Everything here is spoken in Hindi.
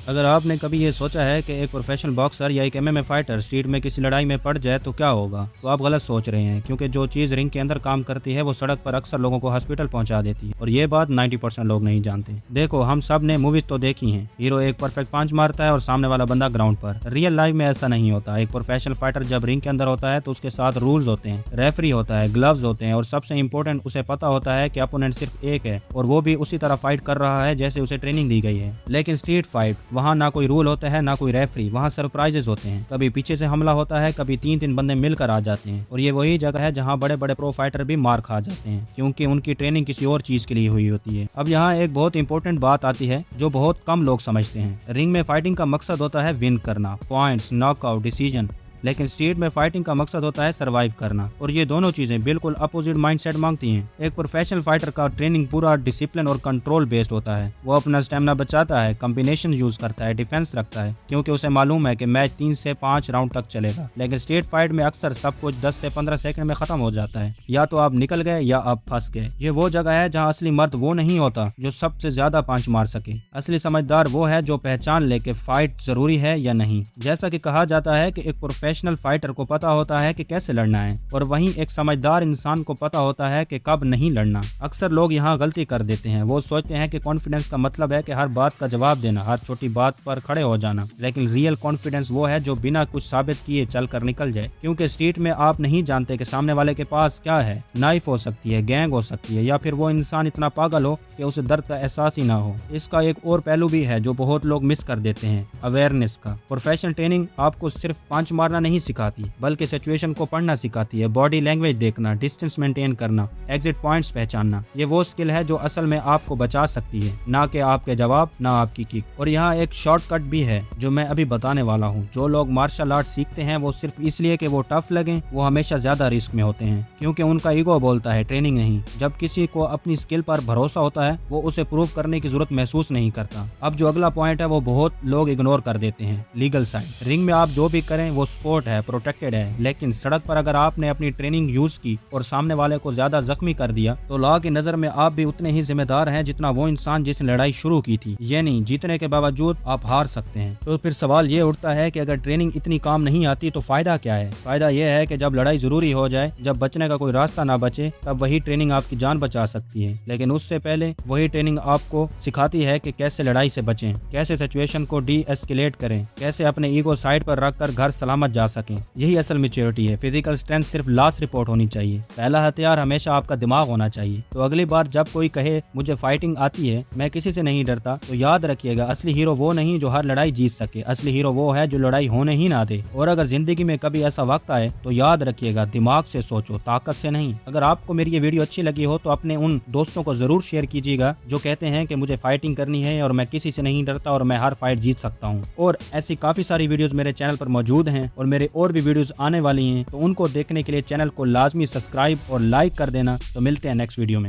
अगर आपने कभी ये सोचा है कि एक प्रोफेशनल बॉक्सर या एक एमएमए फाइटर स्ट्रीट में किसी लड़ाई में पड़ जाए तो क्या होगा, तो आप गलत सोच रहे हैं, क्योंकि जो चीज़ रिंग के अंदर काम करती है वो सड़क पर अक्सर लोगों को हॉस्पिटल पहुंचा देती है, और ये बात 90% लोग नहीं जानते। देखो, हम सब ने मूवीज तो देखी हैं, हीरो एक परफेक्ट पंच मारता है और सामने वाला बंदा ग्राउंड पर। रियल लाइफ में ऐसा नहीं होता। एक प्रोफेशनल फाइटर जब रिंग के अंदर होता है तो उसके साथ रूल्स होते हैं, रेफरी होता है, ग्लव्स होते हैं, और सबसे इंपॉर्टेंट, उसे पता होता है कि अपोनेंट सिर्फ एक है और वो भी उसी तरह फाइट कर रहा है जैसे उसे ट्रेनिंग दी गई है। लेकिन स्ट्रीट फाइट, वहाँ ना कोई रूल होता है ना कोई रेफरी, वहाँ सरप्राइजेस होते हैं। कभी पीछे से हमला होता है, कभी तीन तीन बंदे मिलकर आ जाते हैं, और ये वही जगह है जहाँ बड़े बड़े प्रो फाइटर भी मार खा जाते हैं, क्योंकि उनकी ट्रेनिंग किसी और चीज के लिए हुई होती है। अब यहाँ एक बहुत इंपॉर्टेंट बात आती है जो बहुत कम लोग समझते हैं। रिंग में फाइटिंग का मकसद होता है विन करना, पॉइंट्स, नॉकआउट, डिसीजन। लेकिन स्ट्रीट में फाइटिंग का मकसद होता है सरवाइव करना, और ये दोनों चीजें बिल्कुल अपोजिट माइंडसेट मांगती हैं। एक प्रोफेशनल फाइटर का ट्रेनिंग पूरा डिसिप्लिन और कंट्रोल बेस्ड होता है। वो अपना स्टेमिना बचाता है, कॉम्बिनेशन यूज करता है, डिफेंस रखता है, क्योंकि उसे मालूम है कि मैच 3 से 5 राउंड तक चलेगा। लेकिन स्ट्रीट फाइट में अक्सर सब कुछ 10 से 15 सेकंड में खत्म हो जाता है। या तो आप निकल गए या आप फंस गए। ये वो जगह है जहाँ असली मर्द वो नहीं होता जो सबसे ज्यादा पंच मार सके। असली समझदार वो है जो पहचान ले के फाइट जरूरी है या नहीं। जैसा कि कहा जाता है कि एक प्रोफेशनल फाइटर को पता होता है कि कैसे लड़ना है, और वहीं एक समझदार इंसान को पता होता है कि कब नहीं लड़ना। अक्सर लोग यहाँ गलती कर देते हैं। वो सोचते हैं कि कॉन्फिडेंस का मतलब है कि हर बात का जवाब देना, हर छोटी बात पर खड़े हो जाना। लेकिन रियल कॉन्फिडेंस वो है जो बिना कुछ साबित किए चलकर निकल जाए, क्योंकि स्ट्रीट में आप नहीं जानते कि सामने वाले के पास क्या है। नाइफ हो सकती है, गैंग हो सकती है, या फिर वो इंसान इतना पागल हो कि उसे दर्द का एहसास ही ना हो। इसका एक और पहलू भी है जो बहुत लोग मिस कर देते हैं, अवेयरनेस का। प्रोफेशनल ट्रेनिंग आपको सिर्फ पंच मारना नहीं सिखाती, बल्कि सिचुएशन को पढ़ना सिखाती है, बॉडी लैंग्वेज देखना, डिस्टेंस मेंटेन करना, एग्जिट पॉइंट्स पहचानना। ये वो स्किल है जो असल में आपको बचा सकती है, ना कि आपके जवाब, ना आपकी किक। और यहाँ एक शॉर्टकट भी है जो मैं अभी बताने वाला हूँ। जो लोग मार्शल आर्ट सीखते हैं वो सिर्फ इसलिए कि वो टफ लगे, वो हमेशा ज्यादा रिस्क में होते हैं, क्योंकि उनका ईगो बोलता है ट्रेनिंग नहीं। जब किसी को अपनी स्किल पर भरोसा होता है वो उसे प्रूव करने की जरूरत महसूस नहीं करता। अब जो अगला पॉइंट है वो बहुत लोग इग्नोर कर देते हैं, लीगल साइड। रिंग में आप जो भी करें वो स्पोर्ट है, प्रोटेक्टेड है, लेकिन सड़क पर अगर आपने अपनी ट्रेनिंग यूज की और सामने वाले को ज्यादा जख्मी कर दिया तो लॉ की नजर में आप भी उतने ही जिम्मेदार हैं जितना वो इंसान जिसने लड़ाई शुरू की थी। ये नहीं, जीतने के बावजूद आप हार सकते हैं। तो फिर सवाल ये उठता है कि अगर ट्रेनिंग इतनी काम नहीं आती तो फायदा क्या है? फायदा यह है कि जब लड़ाई जरूरी हो जाए, जब बचने का कोई रास्ता ना बचे, तब वही ट्रेनिंग आपकी जान बचा सकती है। लेकिन उससे पहले वही ट्रेनिंग आपको सिखाती है कि कैसे लड़ाई से बचें, कैसे सिचुएशन को डी एस्केलेट करें, कैसे अपने ईगो साइड पर रखकर घर सलामत जा सकें। यही असल मैच्योरिटी है। फिजिकल स्ट्रेंथ सिर्फ लास्ट रिपोर्ट होनी चाहिए, पहला हथियार हमेशा आपका दिमाग होना चाहिए। तो अगली बार जब कोई कहे मुझे फाइटिंग आती है, मैं किसी से नहीं डरता, तो याद रखिएगा असली हीरो वो नहीं जो हर लड़ाई जीत सके। असली हीरो वो है जो लड़ाई होने ही ना दे। और अगर जिंदगी में कभी ऐसा वक्त आए तो याद रखिएगा, दिमाग से सोचो, ताकत से नहीं। अगर आपको मेरी ये वीडियो अच्छी लगी हो तो अपने उन दोस्तों को जरूर शेयर कीजिएगा जो कहते हैं कि मुझे फाइटिंग करनी है और मैं किसी से नहीं डरता और मैं हर फाइट जीत सकता हूँ। और ऐसी काफी सारी वीडियोस मेरे चैनल पर मौजूद हैं, और मेरे और भी वीडियोस आने वाली हैं, तो उनको देखने के लिए चैनल को लाजमी सब्सक्राइब और लाइक कर देना। तो मिलते हैं नेक्स्ट वीडियो में।